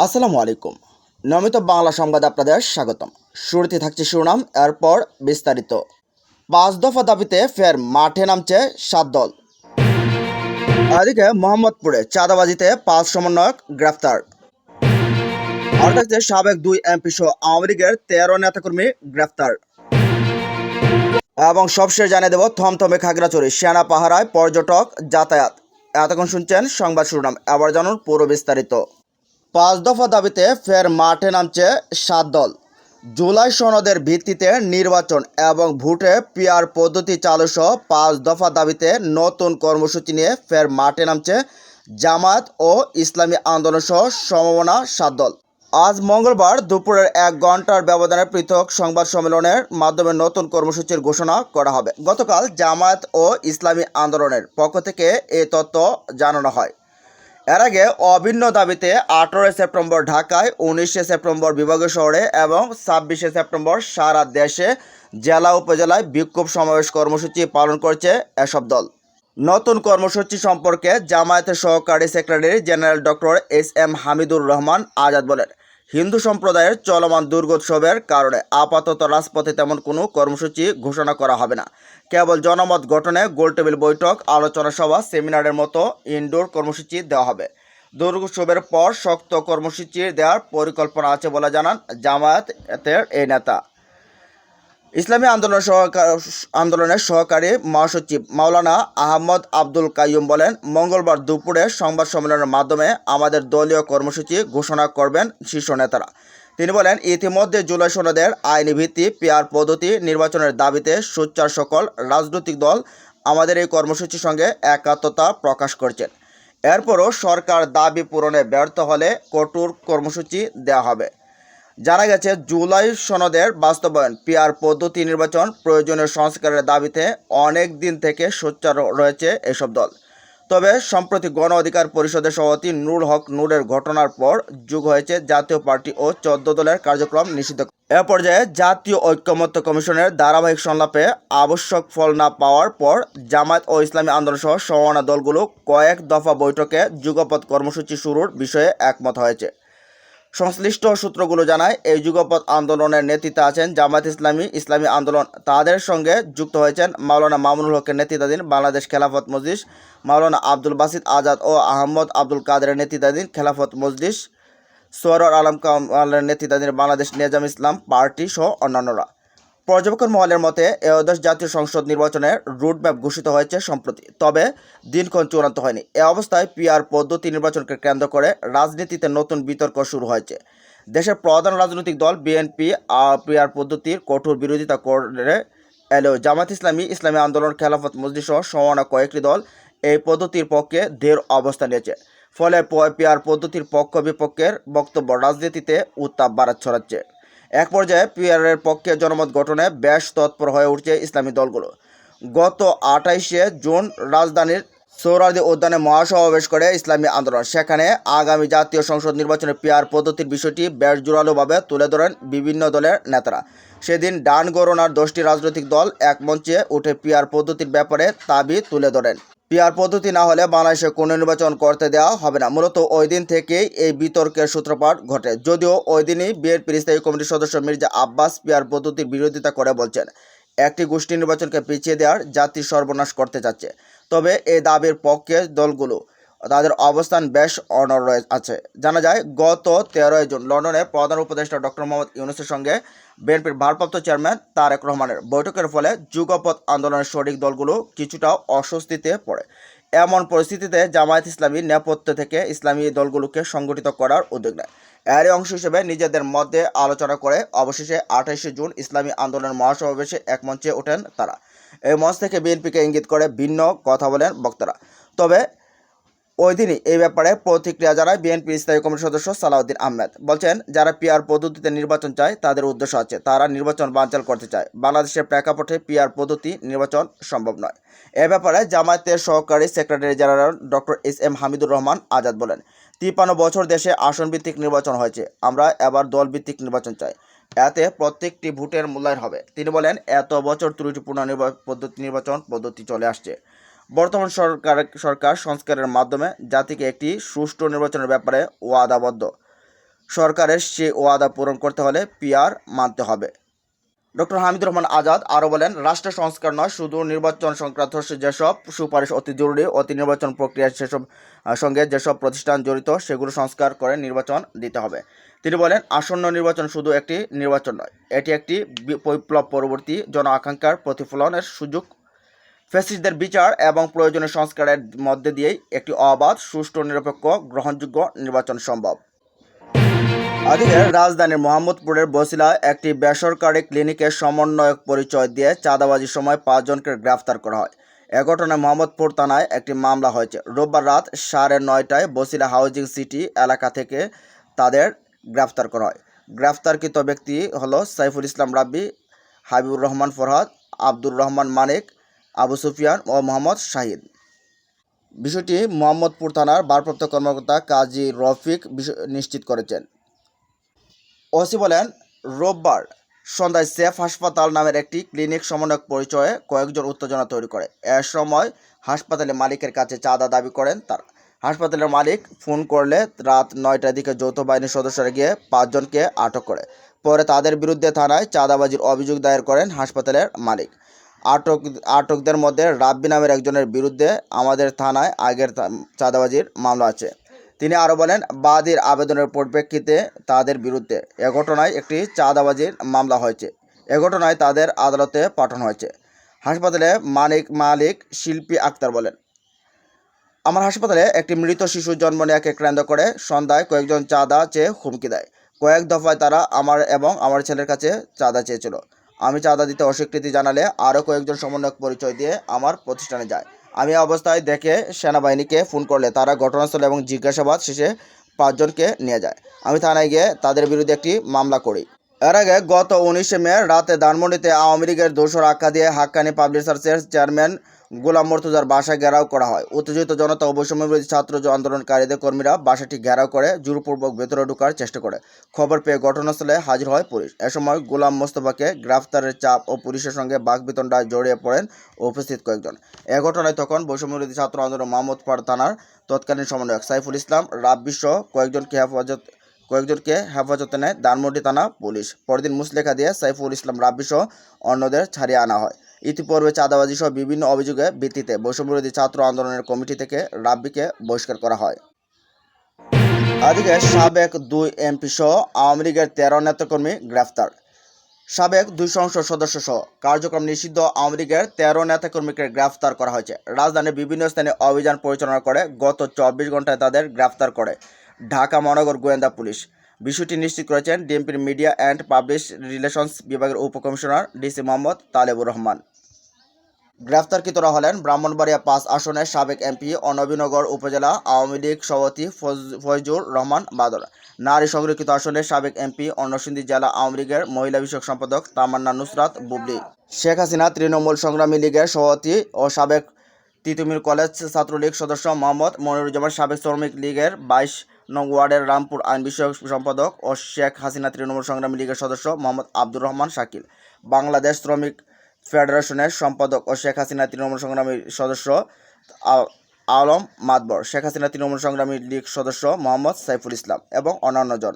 আসসালামু আলাইকুম। নিয়মিত বাংলা সংবাদ আপনাদের স্বাগতম। শুরুতে থাকছে শিরোনাম, এরপর বিস্তারিত। 5 দফা দাবিতে ফের মাঠে নামছে 7 দল। এদিকে মোহাম্মদপুরে চাঁদাবাজিতে 5 সমন্বয়ক গ্রেফতার। আর থাকছে সাবেক 2 এমপি সহ আওয়ামী লীগের 13 নেতাকর্মী গ্রেফতার। এবং সবশেষ জানিয়ে দেব থমথমে খাগড়াছড়ি সেনা পাহারায় পর্যটক যাতায়াত। এতক্ষণ শুনছেন সংবাদ শিরোনাম, এবার জানুন পুরো বিস্তারিত। 5 দফা দাবিতে ফের মাঠে নামছে 7 দল। জুলাই সনদের ভিত্তিতে নির্বাচন এবং ভোটে পিআর পদ্ধতি চালু সহ 5 দফা দাবিতে নতুন কর্মসূচি নিয়ে ফের মাঠে নামছে জামায়াত ও ইসলামী আন্দোলন সহ সমমনা 7 দল। আজ মঙ্গলবার দুপুরের 1 ঘন্টার ব্যবধানে পৃথক সংবাদ সম্মেলনের মাধ্যমে নতুন কর্মসূচির ঘোষণা করা হবে। গতকাল জামায়াত ও ইসলামী আন্দোলনের পক্ষ থেকে এ তথ্য জানানো হয়। এর আগে অভিন্ন দাবিতে 18 সেপ্টেম্বর ঢাকায়, 19 সেপ্টেম্বর বিভাগীয় শহরে এবং 26 সেপ্টেম্বর সারা দেশে জেলা উপজেলায় বিক্ষোভ সমাবেশ কর্মসূচি পালন করছে এসব দল। নতুন কর্মসূচি সম্পর্কে জামায়াতের সহকারী secretary general doctor SM. Hamidur Rahman Azad বলেন, হিন্দু সম্প্রদায়ের চলমান দুর্গোৎসবের কারণে আপাতত রাজপথে তেমন কোনো কর্মসূচি ঘোষণা করা হবে না। কেবল জনমত গঠনে গোলটেবিল বৈঠক, আলোচনা সভা, সেমিনারের মতো ইনডোর কর্মসূচি দেওয়া হবে। দুর্গোৎসবের পর শক্ত কর্মসূচি দেওয়ার পরিকল্পনা আছে বলে জানান জামায়াতের এই নেতা। ইসলামী আন্দোলনের সহকারী মহাসচিব মাওলানা আহমদ আব্দুল কাইয়ুম বলেন, মঙ্গলবার দুপুরে সংবাদ সম্মেলনের মাধ্যমে আমাদের দলীয় কর্মসূচি ঘোষণা করবেন শীর্ষ নেতারা। তিনি বলেন, ইতিমধ্যে জুলাই সনদের আইনি ভিত্তি পিআর পদ্ধতি নির্বাচনের দাবিতে সোচ্চার সকল রাজনৈতিক দল আমাদের এই কর্মসূচির সঙ্গে একাত্মতা প্রকাশ করছেন। এরপরও সরকার দাবি পূরণে ব্যর্থ হলে কঠোর কর্মসূচি দেওয়া হবে। জানা গেছে, জুলাই সনদের বাস্তবায়ন, পিআর পদ্ধতি নির্বাচন, প্রয়োজনীয় সংস্কারের দাবিতে অনেক দিন থেকে সোচ্চার রয়েছে এসব দল। তবে সম্প্রতি গণ অধিকার পরিষদের সভাপতি নুরুল হক নূরের ঘটনার পর যোগ হয়েছে জাতীয় পার্টি ও 14 দলের কার্যক্রম নিষিদ্ধ। এ পর্যায়ে জাতীয় ঐক্যমত্য কমিশনের ধারাবাহিক সংলাপে আবশ্যক ফল না পাওয়ার পর জামায়াত ও ইসলামী আন্দোলন সহ সমমনা দলগুলো কয়েক দফা বৈঠকে যুগপৎ কর্মসূচি শুরুর বিষয়ে একমত হয়েছে। সংশ্লিষ্ট সূত্রগুলো জানায়, এই যুগপৎ আন্দোলনের নেতৃত্বে আছেন জামায়াত ইসলামী, ইসলামী আন্দোলন। তাদের সঙ্গে যুক্ত হয়েছেন মাওলানা মামুনুল হকের নেতৃত্বাধীন বাংলাদেশ খেলাফত মজলিস, মাওলানা আব্দুল বাসিত আজাদ ও আহমদ আব্দুল কাদেরের নেতৃত্বাধীন খেলাফত মজলিস, সোহরাওয়ার আলম কামালের নেতৃত্বাধীন বাংলাদেশ নিজাম ইসলাম পার্টি সহ অন্যান্যরা। পর্যবেক্ষণ মহলের মতে, একাদশ জাতীয় সংসদ নির্বাচনের রুটম্যাপ ঘোষিত হয়েছে সম্প্রতি, তবে দিনক্ষণ চূড়ান্ত হয়নি। এ অবস্থায় পিআর পদ্ধতি নির্বাচনকে কেন্দ্র করে রাজনীতিতে নতুন বিতর্ক শুরু হয়েছে। দেশের প্রধান রাজনৈতিক দল বিএনপি পিআর পদ্ধতির কঠোর বিরোধিতা করে এলেও জামায়াত ইসলামী, ইসলামী আন্দোলন, খেলাফত মজলিস সহ সমমনা কয়েকটি দল এই পদ্ধতির পক্ষে দৃঢ় অবস্থান নিয়েছে। ফলে পিআর পদ্ধতির পক্ষ বিপক্ষের বক্তব্য রাজনীতিতে উত্তাপ ছড়াচ্ছে। এক পর্যায়ে পিআরের পক্ষে জনমত গঠনে বেশ তৎপর হয়ে উঠছে ইসলামী দলগুলো। গত 28 জুন রাজধানীর সোহরাওয়ার্দী উদ্যানে মহাসমাবেশ করে ইসলামী আন্দোলন। সেখানে আগামী জাতীয় সংসদ নির্বাচনে পিআর পদ্ধতির বিষয়টি বেশ জোরালোভাবে তুলে ধরেন বিভিন্ন দলের নেতারা। সেদিন ডান গণনার 10টি রাজনৈতিক দল এক মঞ্চে উঠে পিআর পদ্ধতির ব্যাপারে দাবি তুলে ধরেন। পিআর পদ্ধতি না হলে বাংলাদেশে কোনো নির্বাচন করতে দেওয়া হবে না। মূলত ওই দিন থেকেই এই বিতর্কের সূত্রপাত ঘটে। যদিও ওই দিনই বিএনপির স্থায়ী কমিটির সদস্য মির্জা আব্বাস পিআর পদ্ধতির বিরোধিতা করে বলছেন, একটি গোষ্ঠী নির্বাচনকে পিছিয়ে দেওয়ার জাতির সর্বনাশ করতে যাচ্ছে। তবে এই দাবির পক্ষে দলগুলো তাদের অবস্থান বেশ অনড় আছে। জানা যায়, গত 13 জুন লন্ডনে প্রধান উপদেষ্টা ডক্টর মোহাম্মদ ইউনূসের সঙ্গে বিএনপির ভারপ্রাপ্ত চেয়ারম্যান তারেক রহমানের বৈঠকের ফলে যুগপৎ আন্দোলনের শরিক দলগুলো কিছুটা অস্বস্তিতে পড়ে। এমন পরিস্থিতিতে জামায়াত ইসলামীর নেপথ্য থেকে ইসলামী দলগুলোকে সংগঠিত করার উদ্যোগ নেয়। এরই অংশ হিসেবে নিজেদের মধ্যে আলোচনা করে অবশেষে 28 জুন ইসলামী আন্দোলনের মহাসমাবেশে এক মঞ্চে ওঠেন তারা। এই মঞ্চ থেকে বিএনপিকে ইঙ্গিত করে ভিন্ন কথা বলেন বক্তারা। তবে ওই দিনই এই ব্যাপারে প্রতিক্রিয়া জানায় বিএনপির স্থায়ী কমিটির সদস্য সালাউদ্দিন আহমেদ। বলছেন, যারা পিআর পদ্ধতিতে নির্বাচন চায় তাদের উদ্দেশ্য আছে, তারা নির্বাচন বানচাল করতে চায়। বাংলাদেশের প্রেক্ষাপটে পিআর পদ্ধতি নির্বাচন সম্ভব নয়। এ ব্যাপারে জামায়াতের সহকারী secretary general doctor SM. Hamidur Rahman Azad বলেন, 53 বছর দেশে আসনভিত্তিক নির্বাচন হয়েছে, আমরা এবার দলভিত্তিক নির্বাচন চাই। এতে প্রত্যেকটি ভোটের মূল্যায়ন হবে। তিনি বলেন, এত বছর ত্রুটিপূর্ণ নির্বাচন পদ্ধতি চলে আসছে। বর্তমান সরকার সংস্কারের মাধ্যমে জাতিকে একটি সুষ্ঠু নির্বাচনের ব্যাপারে ওয়াদাবদ্ধ। সরকারের সেই ওয়াদা পূরণ করতে হলে পিআর মানতে হবে। ডক্টর হামিদুর রহমান আজাদ আরও বলেন, রাষ্ট্র সংস্কার নয়, শুধু নির্বাচন সংক্রান্ত যেসব সুপারিশ অতি জরুরি, অতি নির্বাচন প্রক্রিয়ার সেসব সঙ্গে যেসব প্রতিষ্ঠান জড়িত সেগুলো সংস্কার করে নির্বাচন দিতে হবে। তিনি বলেন, আসন্ন নির্বাচন শুধু একটি নির্বাচন নয়, এটি একটি বিপ্লব পরবর্তী জন আকাঙ্ক্ষার প্রতিফলনের সুযোগ। ফ্যাসিস্টদের বিচার এবং প্রয়োজনীয় সংস্কারের মধ্যে দিয়েই একটি অবাধ, সুষ্ঠু, নিরপেক্ষ, গ্রহণযোগ্য নির্বাচন সম্ভব। এদিকে রাজধানীর মোহাম্মদপুরের বছিলায় একটি বেসরকারি ক্লিনিকের সমন্বয়ক পরিচয় দিয়ে চাঁদাবাজির সময় 5 জনকে গ্রেফতার করা হয়। এ ঘটনায় মোহাম্মদপুর থানায় একটি মামলা হয়েছে। রোববার রাত 9:30টায় বছিলা হাউজিং সিটি এলাকা থেকে তাদের গ্রেফতার করা হয়। গ্রেফতারকৃত ব্যক্তি হলো সাইফুল ইসলাম রাব্বি, হাবিবুর রহমান ফরহাদ, আব্দুর রহমান মানিক, আবু সুফিয়ান ও মোহাম্মদ শাহিদ। বিষয়টি মোহাম্মদপুর থানার ভারপ্রাপ্ত কর্মকর্তা কাজী রফিক নিশ্চিত করেছেন। ওসি বলেন, রোববার সন্ধ্যায় সেফ হাসপাতাল নামের একটি ক্লিনিক সমন্বয়ক পরিচয়ে কয়েকজন উত্তেজনা তৈরি করে। এ সময় হাসপাতালের মালিকের কাছে চাঁদা দাবি করেন তারা। হাসপাতালের মালিক ফোন করলে রাত 9টার দিকে যৌথ বাহিনীর সদস্যরা গিয়ে 5 জনকে আটক করে। পরে তাদের বিরুদ্ধে থানায় চাঁদাবাজির অভিযোগ দায়ের করেন হাসপাতালের মালিক। আটকদের মধ্যে রাব্বি নামের একজনের বিরুদ্ধে আমাদের থানায় আগের চাঁদাবাজির মামলা আছে। তিনি আরও বলেন, বাদীর আবেদনের পরিপ্রেক্ষিতে তাদের বিরুদ্ধে এ ঘটনায় একটি চাঁদাবাজির মামলা হয়েছে। এ ঘটনায় তাদের আদালতে পাঠানো হয়েছে। হাসপাতালে মালিক শিল্পী আক্তার বলেন, আমার হাসপাতালে একটি মৃত শিশুর জন্ম নেওয়াকে কেন্দ্র করে সন্ধ্যায় কয়েকজন চাঁদা চেয়ে হুমকি দেয়। কয়েক দফায় তারা আমার এবং আমার ছেলের কাছে চাঁদা চেয়েছিল। আমি চাঁদা দিতে অস্বীকৃতি জানালে আরও কয়েকজন সমন্বয়ক পরিচয় দিয়ে আমার প্রতিষ্ঠানে যায়। আমি অবস্থায় দেখে সেনাবাহিনীকে ফোন করলে তারা ঘটনাস্থলে এবং জিজ্ঞাসাবাদ শেষে 5 জনকে নিয়ে যায়। আমি থানায় গিয়ে তাদের বিরুদ্ধে একটি মামলা করি। এর আগে গত 19শে মে রাতে ধানমন্ডিতে আওয়ামী লীগের দোসর আখ্যা দিয়ে হাক্কানি পাবলিশার্সের চেয়ারম্যান গোলাম মর্তুজার বাসা ঘেরাও করা হয়। উত্তেজিত জনতা ও বৈষম্যবিরোধী ছাত্র আন্দোলনকারীদের কর্মীরা বাসাটি ঘেরাও করে জোরপূর্বক ভেতরে ঢোকার চেষ্টা করে। খবর পেয়ে ঘটনাস্থলে হাজির হয় পুলিশ। এ সময় গোলাম মোস্তফাকে গ্রেফতারের চাপ ও পুলিশের সঙ্গে বাকবিতণ্ডায় জড়িয়ে পড়েন উপস্থিত কয়েকজন। এ ঘটনায় তখন বৈষম্যবিরোধী ছাত্র আন্দোলন মোহাম্মদপুর থানার তৎকালীন সমন্বয়ক সাইফুল ইসলাম রাব্বি সহ কয়েকজনকে হেফাজতে নেয় ধানমন্ডি থানা পুলিশ। পরদিন মুচলেখা দিয়ে সাইফুল ইসলাম রাব্বি সহ অন্যদের ছাড়িয়ে আনা হয়। ইতিপূর্বে চাঁদাবাজি সহ বিভিন্ন অভিযোগের ভিত্তিতে বৈষম্যবিরোধী ছাত্র আন্দোলনের কমিটি থেকে রাব্বিকে বহিষ্কার করা হয়। এদিকে সাবেক 2 এমপি সহ আওয়ামী লীগের 13 নেতাকর্মী গ্রেফতার। সাবেক 2 সংসদ সদস্য সহ কার্যক্রম নিষিদ্ধ আওয়ামী লীগের 13 নেতাকর্মীকে গ্রেফতার করা হয়েছে। রাজধানীর বিভিন্ন স্থানে অভিযান পরিচালনা করে গত 24 ঘন্টায় তাদের গ্রেফতার করে ঢাকা মহানগর গোয়েন্দা পুলিশ। বিষয়টি নিশ্চিত করেছেন ডিএমপির মিডিয়া অ্যান্ড পাবলিক রিলেশনস বিভাগের উপকমিশনার ডিসি মোহাম্মদ তালেবুর রহমান। গ্রেফতারকৃতরা হলেন ব্রাহ্মণবাড়িয়া 5 আসনের সাবেক এমপি ও নবীনগর উপজেলা আওয়ামী লীগ সভাপতি ফয়জুর রহমান বাদল, নারী সংরক্ষিত আসনের সাবেক এমপি ও নরসিংদী জেলা আওয়ামী লীগের মহিলা বিষয়ক সম্পাদক তামান্না নুসরাত বুবলি, শেখ হাসিনা তৃণমূল সংগ্রামী লীগের সভাপতি ও সাবেক তিতুমির কলেজ ছাত্রলীগ সদস্য মোহাম্মদ মনিরুজ্জামান, সাবেক শ্রমিক লীগের 22 নং ওয়ার্ডের রামপুর আইন বিষয়ক সম্পাদক ও শেখ হাসিনা তৃণমূল সংগ্রামী লীগের সদস্য মোহাম্মদ আব্দুর রহমান শাকিল, বাংলাদেশ শ্রমিক ফেডারেশনের সম্পাদক ও শেখ হাসিনা তৃণমূল সংগ্রামী সদস্য আলম মাতবর, শেখ হাসিনা তৃণমূল সংগ্রামী লীগ সদস্য মোহাম্মদ সাইফুল ইসলাম এবং অন্যান্য জন।